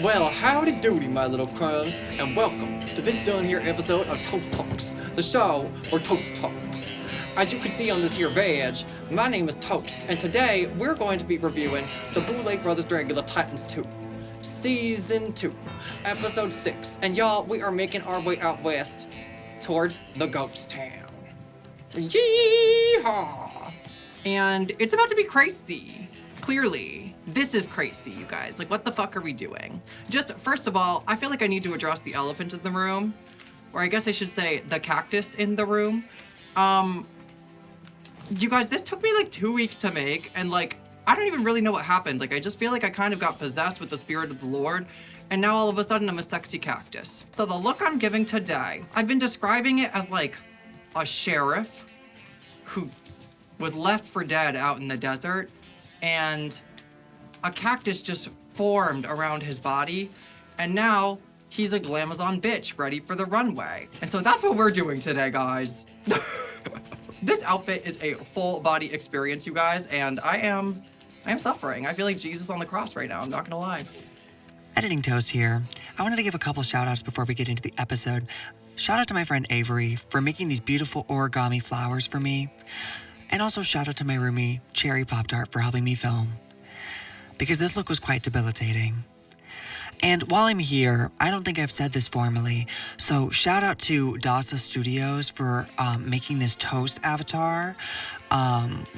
Well, howdy doody, my little crumbs, and welcome to this done here episode of Toast Talks, the show where Toast talks. As you can see on this here badge, my name is Toast, and today we're going to be reviewing the Boulay Brothers Dragula Titans 2, Season 2, Episode 6, and y'all, we are making our way out west towards the ghost town. Yeehaw! And it's about to be crazy. Clearly, this is crazy, you guys. Like, what the fuck are we doing? Just, first of all, I feel like I need to address the elephant in the room. Or I guess I should say the cactus in the room. You guys, this took me like 2 weeks to make, and like, I don't even really know what happened. Like, I just feel like I kind of got possessed with the spirit of the Lord, and now all of a sudden I'm a sexy cactus. So the look I'm giving today, I've been describing it as like a sheriff who was left for dead out in the desert, and a cactus just formed around his body, and now he's a glamazon bitch ready for the runway. And so that's what we're doing today, guys. This outfit is a full body experience, you guys, and I am suffering. I feel like Jesus on the cross right now, I'm not gonna lie. Editing Toast here. I wanted to give a couple shout outs before we get into the episode. Shout out to my friend Avery for making these beautiful origami flowers for me. And also shout out to my roomie, Cherry Pop Tart, for helping me film. Because this look was quite debilitating. And while I'm here, I don't think I've said this formally, so shout out to Dasa Studios for making this Toast avatar.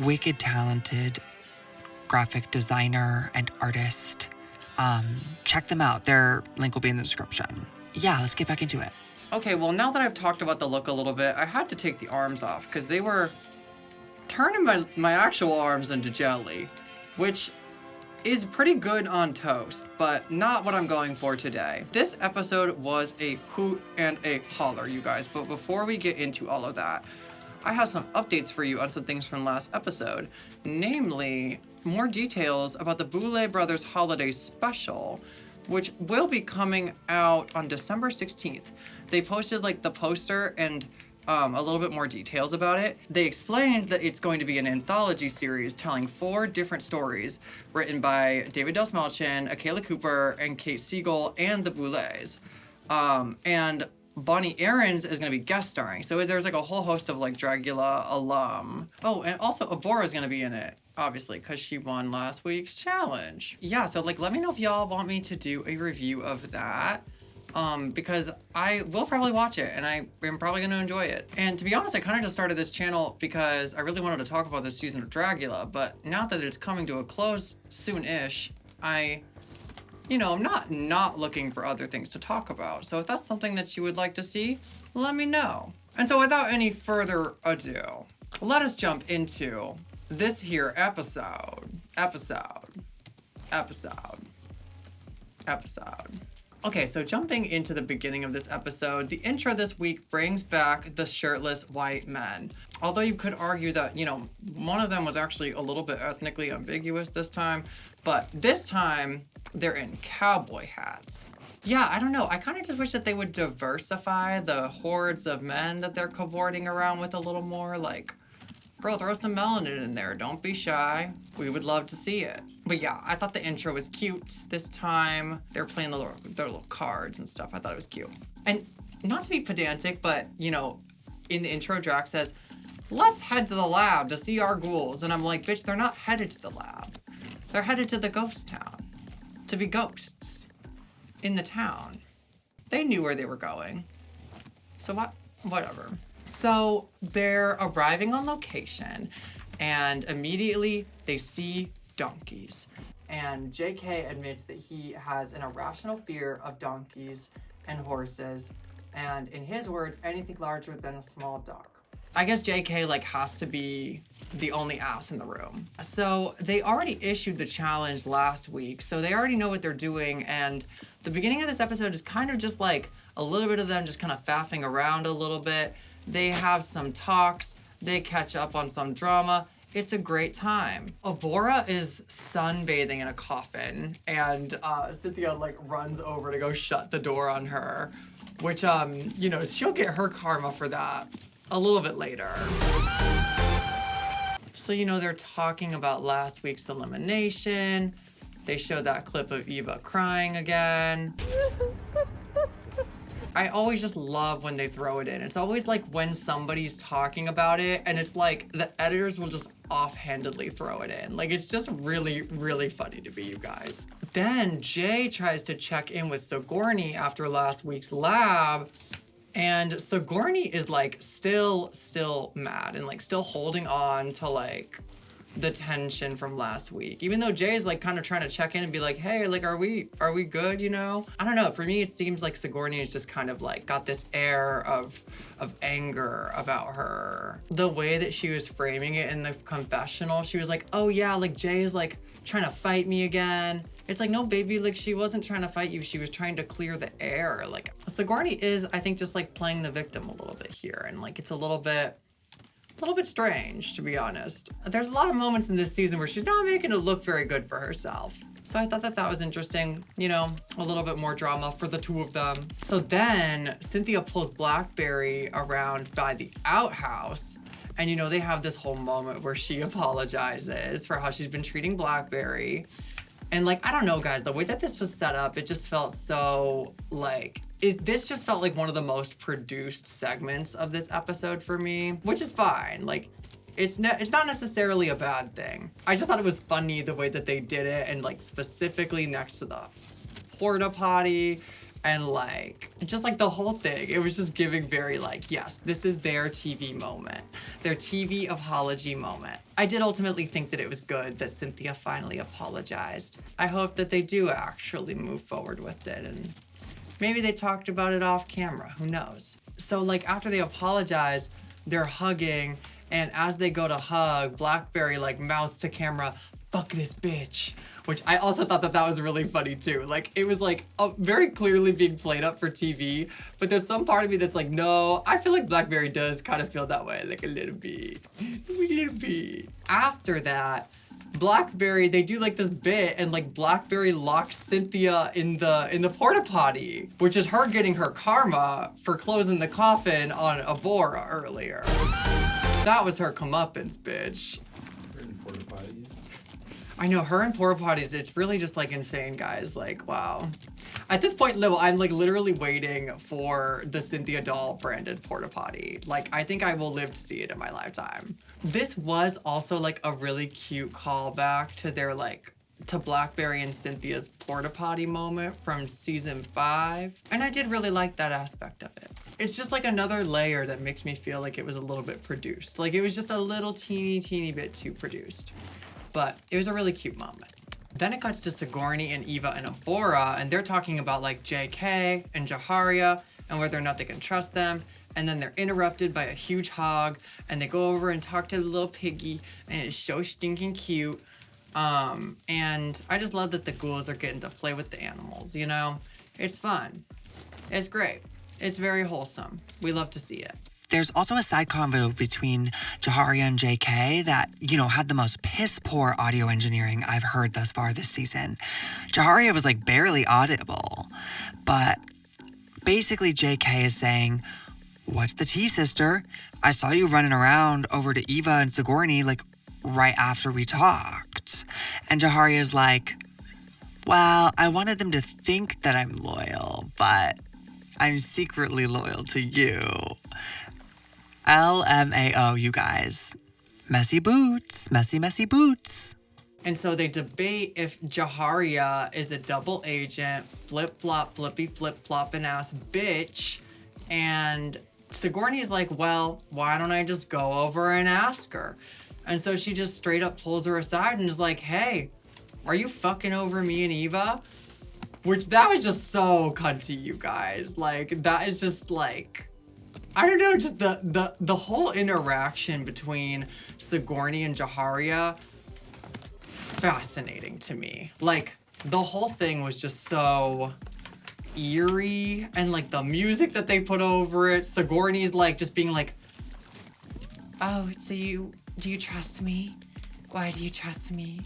Wicked talented graphic designer and artist. Check them out. Their link will be in the description. Yeah, let's get back into it. Okay, well, now that I've talked about the look a little bit, I had to take the arms off because they were turning my actual arms into jelly, which is pretty good on toast, but not what I'm going for today. This episode was a hoot and a holler, you guys, but before we get into all of that, I have some updates for you on some things from last episode, namely more details about the Boulay Brothers Holiday Special, which will be coming out on December 16th. They posted like the poster and a little bit more details about it. They explained that it's going to be an anthology series telling 4 different stories written by David Delsmalchin, Akela Cooper, and Kate Siegel, and the Boulays. And Bonnie Aarons is going to be guest starring. So there's like a whole host of like Dragula alum. Oh, and also Abora is going to be in it, obviously, because she won last week's challenge. Yeah, so like let me know if y'all want me to do a review of that. Because I will probably watch it, and I am probably going to enjoy it. And to be honest, I kind of just started this channel because I really wanted to talk about this season of Dragula, but now that it's coming to a close soon-ish, I'm not looking for other things to talk about. So if that's something that you would like to see, let me know. And so without any further ado, let us jump into this here episode. Okay, so jumping into the beginning of this episode, the intro this week brings back the shirtless white men. Although you could argue that, one of them was actually a little bit ethnically ambiguous this time, but this time they're in cowboy hats. Yeah, I don't know. I kind of just wish that they would diversify the hordes of men that they're cavorting around with a little more. Like, girl, throw some melanin in there. Don't be shy. We would love to see it. But yeah, I thought the intro was cute this time. They were playing their little cards and stuff. I thought it was cute. And not to be pedantic, but, in the intro, Drax says, let's head to the lab to see our ghouls. And I'm like, bitch, they're not headed to the lab. They're headed to the ghost town to be ghosts in the town. They knew where they were going. So whatever. So they're arriving on location, and immediately they see donkeys. And JK admits that he has an irrational fear of donkeys and horses, and in his words, anything larger than a small dog. I guess JK has to be the only ass in the room. So they already issued the challenge last week, so they already know what they're doing, and the beginning of this episode is kind of just like a little bit of them just kind of faffing around a little bit. They have some talks, they catch up on some drama. It's a great time. Abora is sunbathing in a coffin, and Cynthia runs over to go shut the door on her, which she'll get her karma for that a little bit later. So they're talking about last week's elimination, They showed that clip of Eva crying again. I always just love when they throw it in. It's always like when somebody's talking about it and it's like the editors will just offhandedly throw it in. Like it's just really, really funny to me, you guys. Then Jay tries to check in with Sigourney after last week's lab, and Sigourney is like still mad and like still holding on to like the tension from last week, even though Jay is like kind of trying to check in and be like, hey, like are we good, you know? I don't know, for me it seems like Sigourney is just kind of like got this air of anger about her. The way that she was framing it in the confessional, she was like, oh yeah, like Jay is like trying to fight me again. It's like, no baby, like she wasn't trying to fight you, she was trying to clear the air. Like Sigourney is, I think, just like playing the victim a little bit here, and like it's a little bit strange, to be honest. There's a lot of moments in this season where she's not making it look very good for herself. So I thought that was interesting, you know, a little bit more drama for the two of them. So then Cynthia pulls Blackberry around by the outhouse, and you know, they have this whole moment where she apologizes for how she's been treating Blackberry. And like, I don't know, guys, the way that this was set up, it just felt so like, this just felt like one of the most produced segments of this episode for me, which is fine. Like, it's not necessarily a bad thing. I just thought it was funny the way that they did it, and like specifically next to the porta potty, and like just like the whole thing. It was just giving very like, yes, this is their TV moment, their TV apology moment. I did ultimately think that it was good that Cynthia finally apologized. I hope that they do actually move forward with it, and maybe they talked about it off camera, who knows? So like after they apologize, they're hugging, and as they go to hug, Blackberry like mouths to camera, fuck this bitch, which I also thought that was really funny too. Like it was like very clearly being played up for TV, but there's some part of me that's like, no, I feel like Blackberry does kind of feel that way, like a little bit. After that, Blackberry, they do like this bit, and like Blackberry locks Cynthia in the porta potty, which is her getting her karma for closing the coffin on Abora earlier. That was her comeuppance, bitch. Porta potties. I know, her and porta potties, it's really just like insane, guys. Like, wow. At this point, I'm like literally waiting for the Cynthia Doll branded porta potty. Like, I think I will live to see it in my lifetime. This was also like a really cute callback to their like, to Blackberry and Cynthia's porta potty moment from season 5. And I did really like that aspect of it. It's just like another layer that makes me feel like it was a little bit produced. Like it was just a little teeny bit too produced. But it was a really cute moment. Then it cuts to Sigourney and Eva and Abora, and they're talking about like JK and Jaharia and whether or not they can trust them. And then they're interrupted by a huge hog, and they go over and talk to the little piggy, and it's so stinking cute. And I just love that the ghouls are getting to play with the animals, you know? It's fun. It's great. It's very wholesome. We love to see it. There's also a side convo between Jaharia and JK that, you know, had the most piss-poor audio engineering I've heard thus far this season. Jaharia was like barely audible, but basically JK is saying, "What's the tea, sister? I saw you running around over to Eva and Sigourney like right after we talked." And Jaharia's like, "Well, I wanted them to think that I'm loyal, but I'm secretly loyal to you." LMAO, you guys. Messy boots, messy boots. And so they debate if Jaharia is a double agent, flip-flop, flippy flip-flopping ass bitch. And Sigourney's like, well, why don't I just go over and ask her? And so she just straight up pulls her aside and is like, hey, are you fucking over me and Eva? Which that was just so cunty, you guys. Like, that is just like, I don't know, just the whole interaction between Sigourney and Jaharia, fascinating to me. Like, the whole thing was just so eerie, and like the music that they put over it, Sigourney's like just being like, oh, so do you trust me? why do you trust me?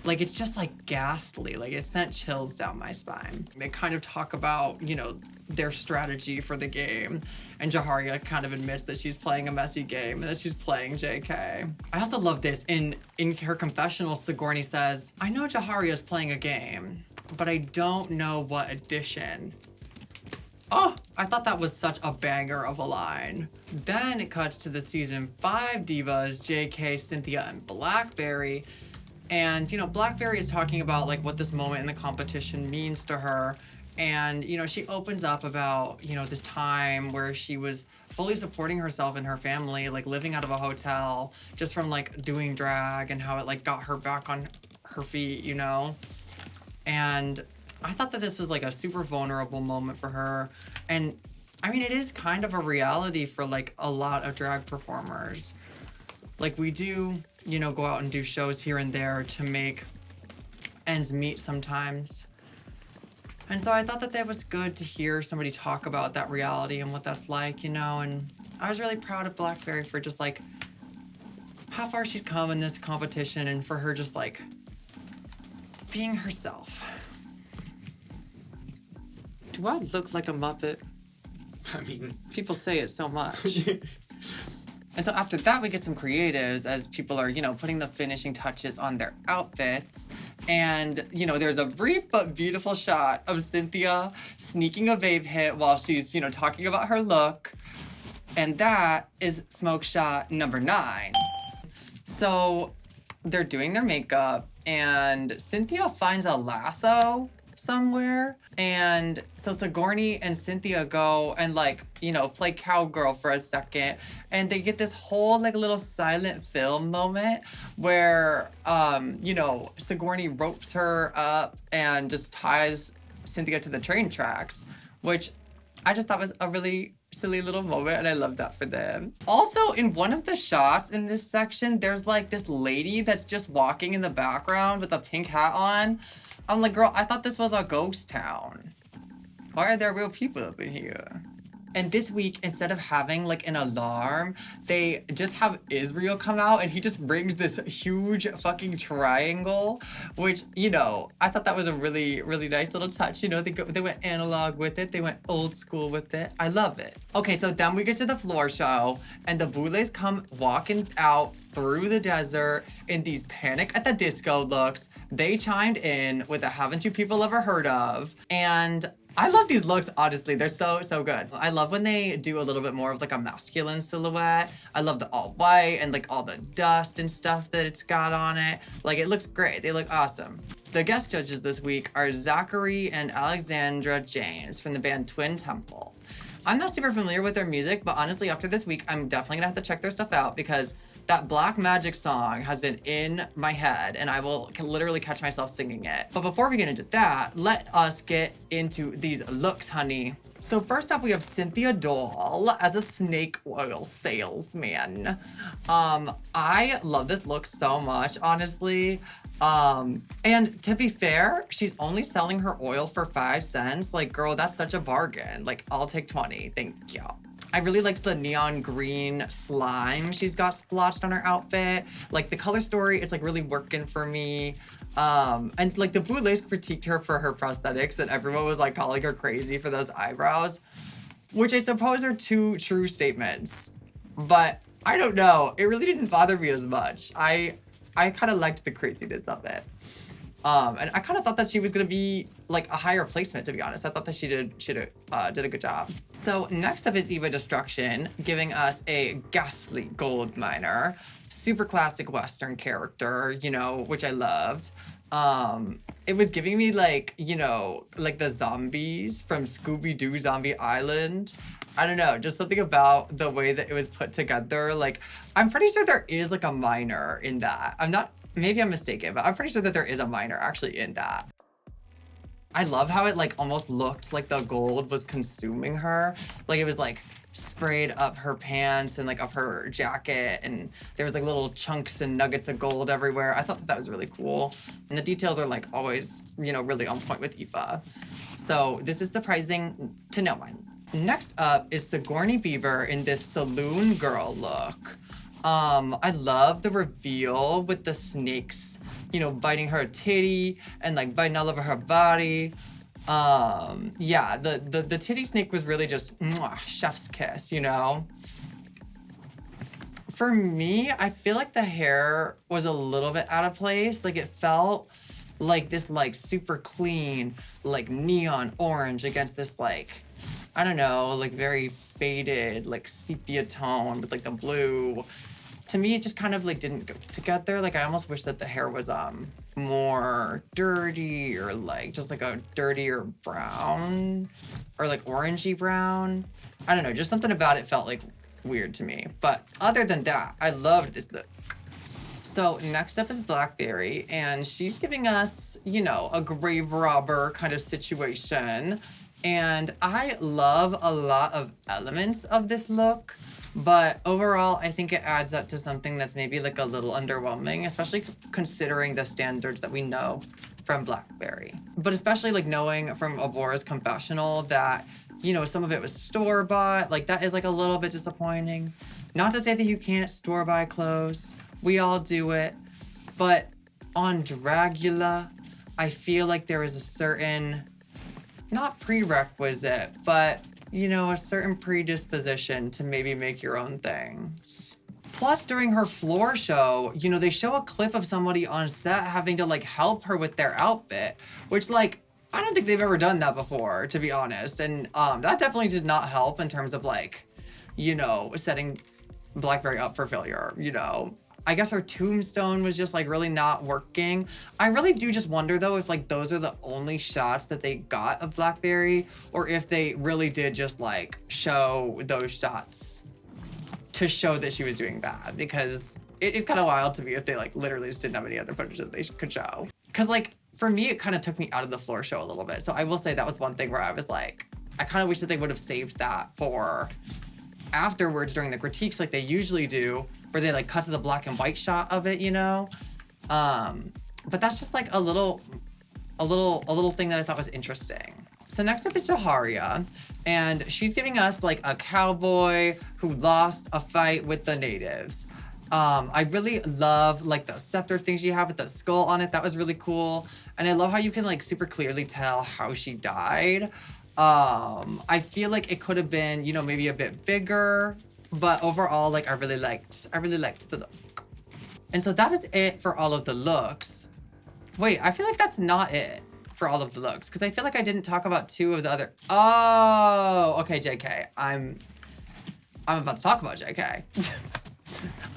Like, it's just like ghastly. Like, it sent chills down my spine. They kind of talk about, you know, their strategy for the game. And Jaharia kind of admits that she's playing a messy game and that she's playing JK. I also love this. In her confessional, Sigourney says, I know Jaharia's playing a game, but I don't know what edition. Oh, I thought that was such a banger of a line. Then it cuts to the season 5 divas, JK, Cynthia, and Blackberry. And, you know, Blackberry is talking about, like, what this moment in the competition means to her. And, you know, she opens up about, you know, this time where she was fully supporting herself and her family, like, living out of a hotel just from, like, doing drag and how it, like, got her back on her feet, you know? And I thought that this was, like, a super vulnerable moment for her. And, I mean, it is kind of a reality for, like, a lot of drag performers. Like, we do, you know, go out and do shows here and there to make ends meet sometimes. And so I thought that that was good to hear somebody talk about that reality and what that's like, you know, and I was really proud of Blackberry for just, like, how far she's come in this competition and for her just, like, being herself. Do I look like a Muppet? I mean, People say it so much. And so after that, we get some creatives as people are, you know, putting the finishing touches on their outfits. And, you know, there's a brief but beautiful shot of Cynthia sneaking a vape hit while she's, you know, talking about her look. And that is smoke shot number 9. So they're doing their makeup and Cynthia finds a lasso somewhere. And so Sigourney and Cynthia go and, like, you know, play cowgirl for a second. And they get this whole, like, little silent film moment where, you know, Sigourney ropes her up and just ties Cynthia to the train tracks, which I just thought was a really silly little moment, and I love that for them. Also, in one of the shots in this section, there's, like, this lady that's just walking in the background with a pink hat on. I'm like, girl, I thought this was a ghost town. Why are there real people up in here? And this week, instead of having, like, an alarm, they just have Israel come out and he just brings this huge fucking triangle, which, you know, I thought that was a really, really nice little touch. You know, they went analog with it. They went old school with it. I love it. Okay, so then we get to the floor show and the Boulets come walking out through the desert in these Panic at the Disco looks. They chimed in with a Haven't You People Ever Heard Of? And I love these looks, honestly. They're so, so good. I love when they do a little bit more of, like, a masculine silhouette. I love the all white and, like, all the dust and stuff that it's got on it. Like, it looks great. They look awesome. The guest judges this week are Zachary and Alexandra James from the band Twin Temple. I'm not super familiar with their music, but honestly, after this week, I'm definitely gonna have to check their stuff out because that Black Magic song has been in my head and I will literally catch myself singing it. But before we get into that, let us get into these looks, honey. So first off, we have Cynthia Doll as a snake oil salesman. I love this look so much, honestly. And to be fair, she's only selling her oil for 5 cents. Like, girl, that's such a bargain. Like, I'll take 20, thank you. I really liked the neon green slime she's got splotched on her outfit. Like, the color story, it's, like, really working for me. And, like, the Boulets critiqued her for her prosthetics, and everyone was, like, calling her crazy for those eyebrows, which I suppose are 2 true statements. But I don't know. It really didn't bother me as much. I kind of liked the craziness of it. And I kind of thought that she was going to be, like, a higher placement, to be honest. I thought that she did a good job. So next up is Eva Destruction, giving us a ghastly gold miner. Super classic Western character, you know, which I loved. It was giving me, like, you know, like the zombies from Scooby-Doo Zombie Island. I don't know, just something about the way that it was put together. Like, I'm pretty sure there is, like, a miner in that. Maybe I'm mistaken, but I'm pretty sure that there is a miner actually in that. I love how it, like, almost looked like the gold was consuming her. Like, it was, like, sprayed up her pants and, like, up her jacket, and there was, like, little chunks and nuggets of gold everywhere. I thought that that was really cool. And the details are, like, always, you know, really on point with Eva. So this is surprising to no one. Next up is Sigourney Beaver in this saloon girl look. I love the reveal with the snakes, you know, biting her titty and like biting all over her body. Yeah, the titty snake was really just mwah, chef's kiss, you know? For me, I feel like the hair was a little bit out of place. Like it felt like this like super clean, like neon orange against this like, I don't know, like very faded, like sepia tone with like the blue. To me, it just kind of like didn't go together. Like I almost wish that the hair was more dirty or like just like a dirtier brown or like orangey brown. I don't know, just something about it felt like weird to me. But other than that, I loved this look. So next up is Blackberry, and she's giving us, you know, a grave robber kind of situation. And I love a lot of elements of this look. But overall, I think it adds up to something that's maybe like a little underwhelming, especially considering the standards that we know from Blackberry. But especially like knowing from Abora's confessional that, you know, some of it was store-bought, like that is like a little bit disappointing. Not to say that you can't store-buy clothes, we all do it. But on Dragula, I feel like there is a certain, not prerequisite, but you know, a certain predisposition to maybe make your own things. Plus, during her floor show, you know, they show a clip of somebody on set having to like help her with their outfit, which like, I don't think they've ever done that before, to be honest. And that definitely did not help in terms of like, you know, setting Blackberry up for failure, you know. I guess her tombstone was just like really not working. I really do just wonder though if like those are the only shots that they got of Blackberry, or if they really did just like show those shots to show that she was doing bad, because it's kind of wild to me if they like literally just didn't have any other footage that they could show. Cause like for me, it kind of took me out of the floor show a little bit. So I will say that was one thing where I was like, I kind of wish that they would have saved that for afterwards during the critiques like they usually do, where they like cut to the black and white shot of it, you know? But that's just like a little thing that I thought was interesting. So next up is Jaharia, and she's giving us like a cowboy who lost a fight with the natives. I really love like the scepter thing she had with the skull on it. That was really cool. And I love how you can like super clearly tell how she died. I feel like it could have been, you know, maybe a bit bigger, but overall, like I really liked the look. And so that is it for all of the looks. Wait, I feel like that's not it for all of the looks, because I feel like I didn't talk about two of the other. Oh, okay, JK. I'm about to talk about JK.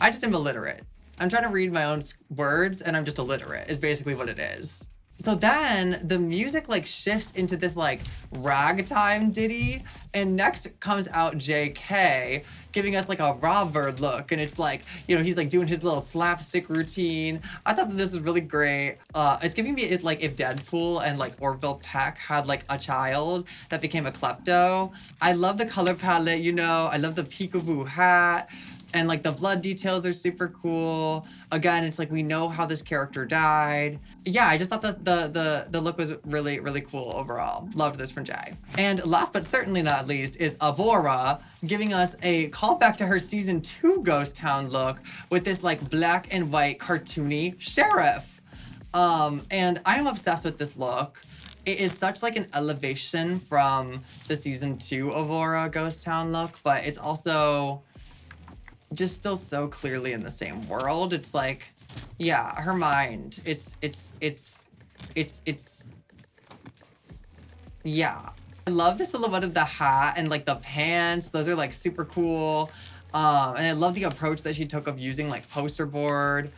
I just am illiterate. I'm trying to read my own words and I'm just illiterate, is basically what it is. So then the music like shifts into this like ragtime ditty, and next comes out JK giving us like a robber look, and it's like, you know, he's like doing his little slapstick routine. I thought that this was really great. It's giving me, it's like if Deadpool and like Orville Peck had like a child that became a klepto. I love the color palette, you know, I love the peekaboo hat. And like the blood details are super cool. Again, it's like we know how this character died. Yeah, I just thought the look was really, really cool overall. Loved this from Jay. And last but certainly not least is Avora giving us a callback to her season 2 Ghost Town look with this like black and white cartoony sheriff. And I am obsessed with this look. It is such like an elevation from the season 2 Avora Ghost Town look, but it's also just still so clearly in the same world. It's like, yeah, her mind, it's yeah. I love the silhouette of the hat and like the pants. Those are like super cool. And I love the approach that she took of using like poster board.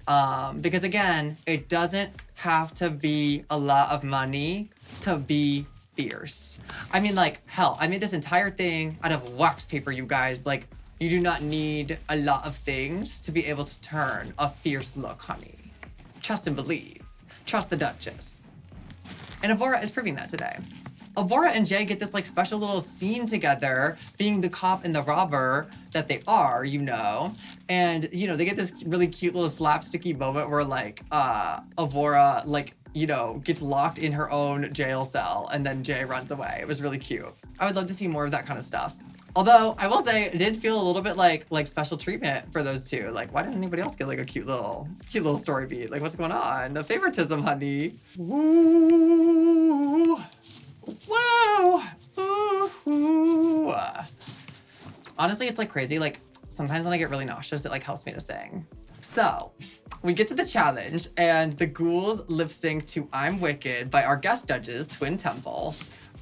Because again, it doesn't have to be a lot of money to be fierce. I mean, like, hell, I made this entire thing out of wax paper, you guys. Like, you do not need a lot of things to be able to turn a fierce look, honey. Trust and believe. Trust the Duchess. And Avora is proving that today. Avora and Jay get this like special little scene together, being the cop and the robber that they are, you know. And, you know, they get this really cute little slapsticky moment where like Avora like, you know, gets locked in her own jail cell and then Jay runs away. It was really cute. I would love to see more of that kind of stuff. Although I will say it did feel a little bit like special treatment for those two. Like, why didn't anybody else get like a cute little story beat? Like, what's going on? The favoritism, honey. Woo, woo, ooh, ooh. Honestly, it's like crazy. Like sometimes when I get really nauseous, it like helps me to sing. So we get to the challenge, and the ghouls lip sync to "I'm Wicked" by our guest judges, Twin Temple.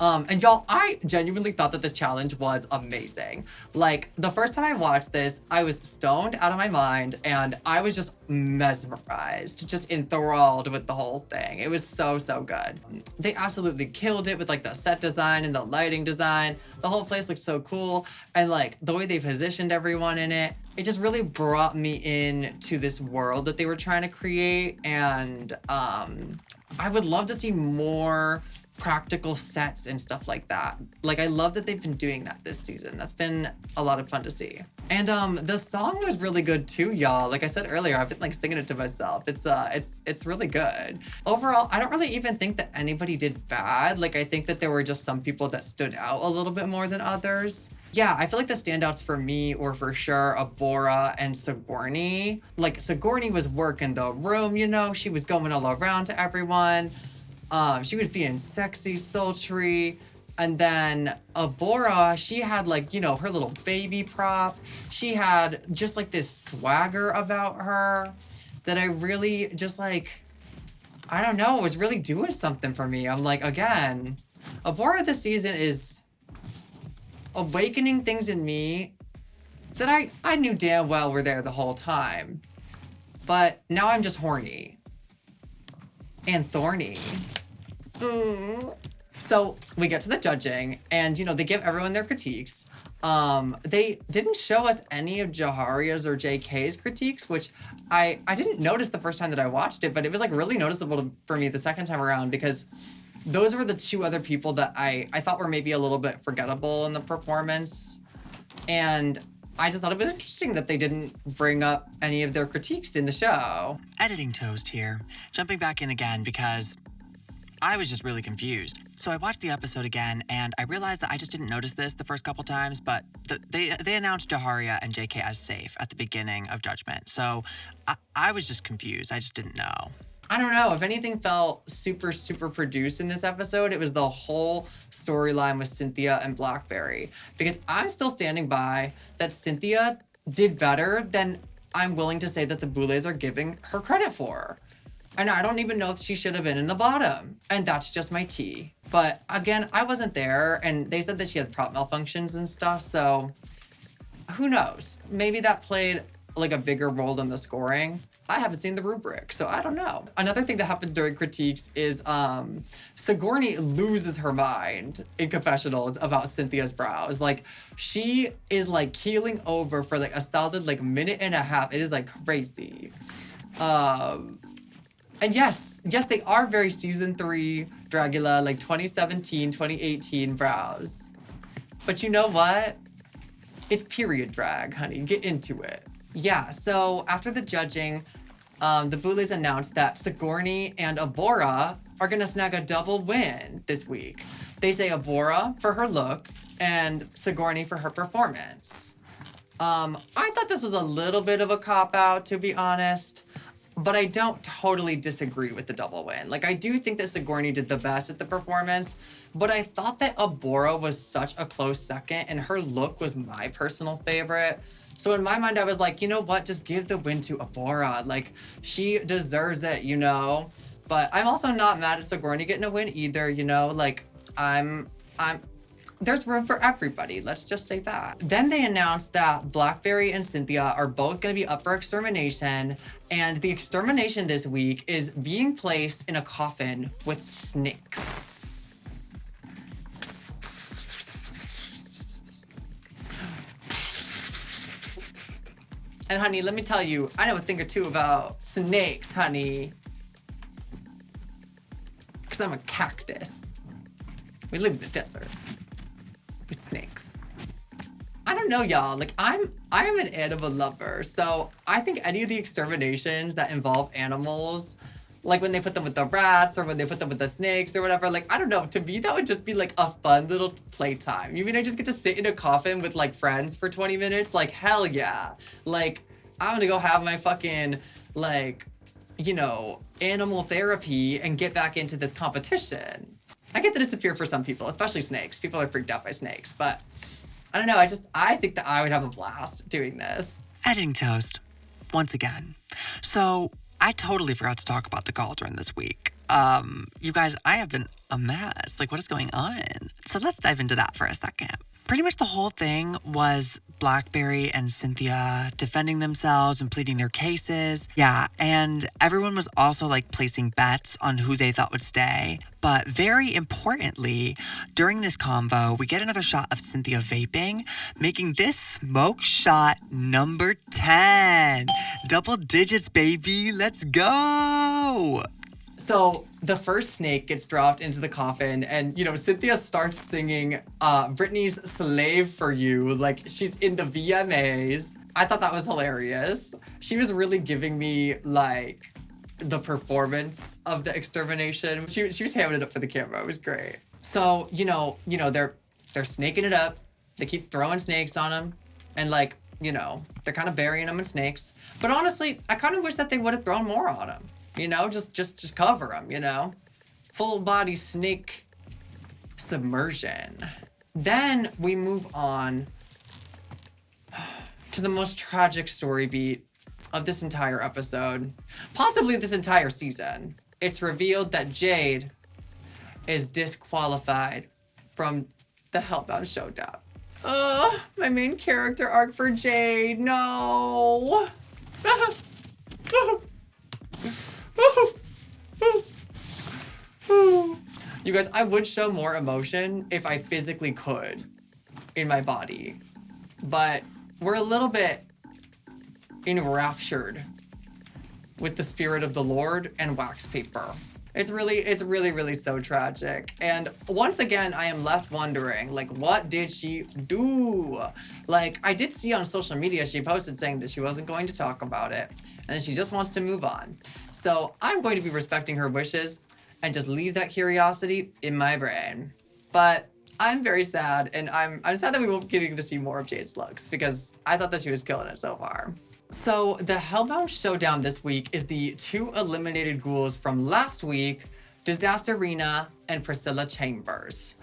And y'all, I genuinely thought that this challenge was amazing. Like, the first time I watched this, I was stoned out of my mind, and I was just mesmerized, just enthralled with the whole thing. It was so, so good. They absolutely killed it with, like, the set design and the lighting design. The whole place looked so cool, and, like, the way they positioned everyone in it, it just really brought me into this world that they were trying to create, and I would love to see more practical sets and stuff like that. Like, I love that they've been doing that this season. That's been a lot of fun to see. And the song was really good too, y'all. Like I said earlier, I've been like singing it to myself. It's really good. Overall, I don't really even think that anybody did bad. Like, I think that there were just some people that stood out a little bit more than others. Yeah, I feel like the standouts for me were for sure Abora and Sigourney. Like, Sigourney was working the room, you know, she was going all around to everyone. She was being sexy, sultry. And then Abora, she had like, you know, her little baby prop. She had just like this swagger about her that I really just like, I don't know, was really doing something for me. I'm like, again, Abora this season is awakening things in me that I knew damn well were there the whole time. But now I'm just horny. And thorny. So we get to the judging, and you know, they give everyone their critiques. They didn't show us any of Jaharia's or JK's critiques, which I didn't notice the first time that I watched it, but it was like really noticeable for me the second time around, because those were the two other people that I thought were maybe a little bit forgettable in the performance. And I just thought it was interesting that they didn't bring up any of their critiques in the show. Editing toast here. Jumping back in again because I was just really confused. So I watched the episode again, and I realized that I just didn't notice this the first couple times, but they announced Jaharia and JK as safe at the beginning of Judgment. So I was just confused. I just didn't know. I don't know. If anything felt super, super produced in this episode, it was the whole storyline with Cynthia and Blackberry. Because I'm still standing by that Cynthia did better than I'm willing to say that the Boulets are giving her credit for. And I don't even know if she should have been in the bottom. And that's just my tea. But again, I wasn't there, and they said that she had prop malfunctions and stuff, so who knows? Maybe that played like a bigger role in the scoring. I haven't seen the rubric, so I don't know. Another thing that happens during critiques is Sigourney loses her mind in confessionals about Cynthia's brows. Like, she is like keeling over for like a solid like minute and a half. It is like crazy. And yes, they are very season 3 Dragula, like 2017, 2018 brows. But you know what? It's period drag, honey. Get into it. Yeah, so after the judging, the Boulets announced that Sigourney and Abora are gonna snag a double win this week. They say Abora for her look and Sigourney for her performance. I thought this was a little bit of a cop-out, to be honest. But I don't totally disagree with the double win. Like, I do think that Sigourney did the best at the performance, but I thought that Abora was such a close second, and her look was my personal favorite. So in my mind, I was like, you know what? Just give the win to Abora. Like, she deserves it, you know? But I'm also not mad at Sigourney getting a win either, you know? Like, there's room for everybody, let's just say that. Then they announced that Blackberry and Cynthia are both gonna be up for extermination, and the extermination this week is being placed in a coffin with snakes. And honey, let me tell you, I know a thing or two about snakes, honey. Because I'm a cactus. We live in the desert. With snakes. I don't know, y'all. Like, I am an animal lover, so I think any of the exterminations that involve animals Like when they put them with the rats or when they put them with the snakes or whatever. Like, I don't know. To me, that would just be like a fun little playtime. You mean I just get to sit in a coffin with like friends for 20 minutes? Like, hell yeah. Like, I'm gonna go have my fucking, like, you know, animal therapy and get back into this competition. I get that it's a fear for some people, especially snakes. People are freaked out by snakes, but I don't know. I think that I would have a blast doing this. Editing toast, once again. So, I totally forgot to talk about the cauldron this week. You guys, I have been a mess. Like, what is going on? So let's dive into that for a second. Pretty much the whole thing was Blackberry and Cynthia defending themselves and pleading their cases. Yeah, and everyone was also like placing bets on who they thought would stay. But very importantly, during this convo, we get another shot of Cynthia vaping, making this smoke shot number 10. Double digits, baby. Let's go. So the first snake gets dropped into the coffin and, you know, Cynthia starts singing Britney's Slave for You, like she's in the VMAs. I thought that was hilarious. She was really giving me like the performance of the extermination. She was hamming it up for the camera. It was great. So, you know, they're snaking it up. They keep throwing snakes on them and like, you know, they're kind of burying them in snakes. But honestly, I kind of wish that they would have thrown more on them. You know, just cover them, you know? Full body snake submersion. Then we move on to the most tragic story beat of this entire episode. Possibly this entire season. It's revealed that Jade is disqualified from the Hellbound Showdown. My main character arc for Jade, no! You guys, I would show more emotion if I physically could in my body, but we're a little bit enraptured with the spirit of the Lord and wax paper. It's really so tragic. And once again, I am left wondering, like, what did she do? Like, I did see on social media, she posted saying that she wasn't going to talk about it and she just wants to move on. So I'm going to be respecting her wishes and just leave that curiosity in my brain. But I'm very sad, and I'm sad that we won't be getting to see more of Jade's looks because I thought that she was killing it so far. So the Hellbound Showdown this week is the 2 eliminated ghouls from last week, Disasterina and Priscilla Chambers.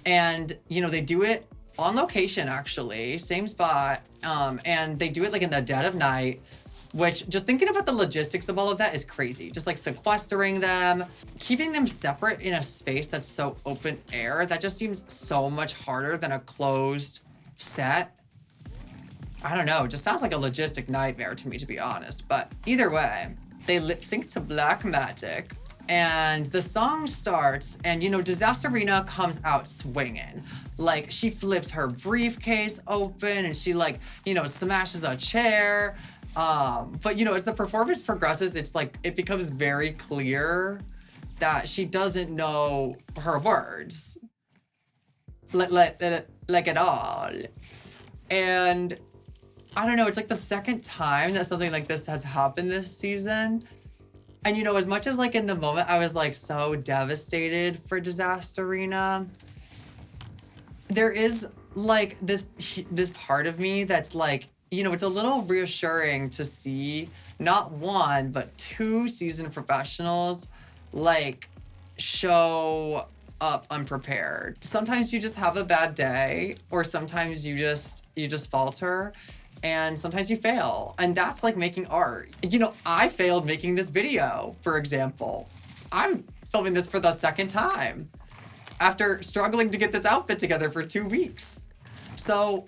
And, you know, they do it on location, actually, same spot, and they do it like in the dead of night, which just thinking about the logistics of all of that is crazy. Just like sequestering them, keeping them separate in a space that's so open air, that just seems so much harder than a closed set. I don't know, it just sounds like a logistic nightmare to me, to be honest. But either way, they lip sync to Black Magic, and the song starts, and, you know, Disasterina comes out swinging. Like, she flips her briefcase open, and she, like, you know, smashes a chair. But, you know, as the performance progresses, it's like, it becomes very clear that she doesn't know her words. Like at all. And I don't know, it's like the second time that something like this has happened this season. And, you know, as much as like in the moment I was like so devastated for Disasterina, there is like this part of me that's like, you know, it's a little reassuring to see not 1, but 2 seasoned professionals like show up unprepared. Sometimes you just have a bad day, or sometimes you just falter, and sometimes you fail. And that's like making art. You know, I failed making this video, for example. I'm filming this for the 2nd time after struggling to get this outfit together for 2 weeks. So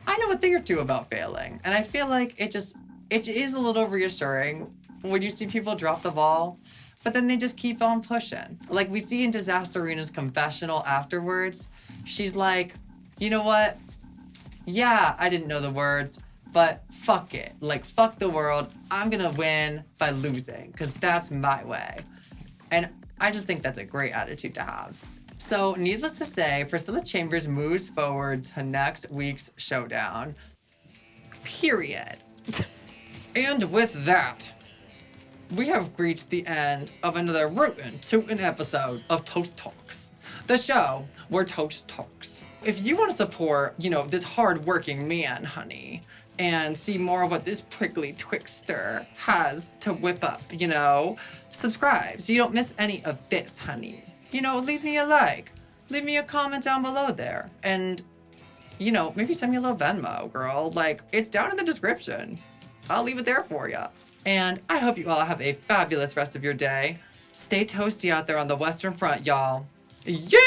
I know a thing or two about failing, and I feel like it is a little reassuring when you see people drop the ball, but then they just keep on pushing. Like we see in Disasterina's confessional afterwards, she's like, you know what? Yeah, I didn't know the words, but fuck it. Like, fuck the world. I'm gonna win by losing, because that's my way. And I just think that's a great attitude to have. So, needless to say, Priscilla Chambers moves forward to next week's showdown. Period. And with that, we have reached the end of another rootin' tootin' episode of Toast Talks, the show where Toast talks. If you want to support, this hard-working man, honey, and see more of what this prickly twixter has to whip up, subscribe so you don't miss any of this, honey. Leave me a like, leave me a comment down below there, and, maybe send me a little Venmo, girl. Like, it's down in the description. I'll leave it there for you. And I hope you all have a fabulous rest of your day. Stay toasty out there on the Western Front, y'all. Yeah!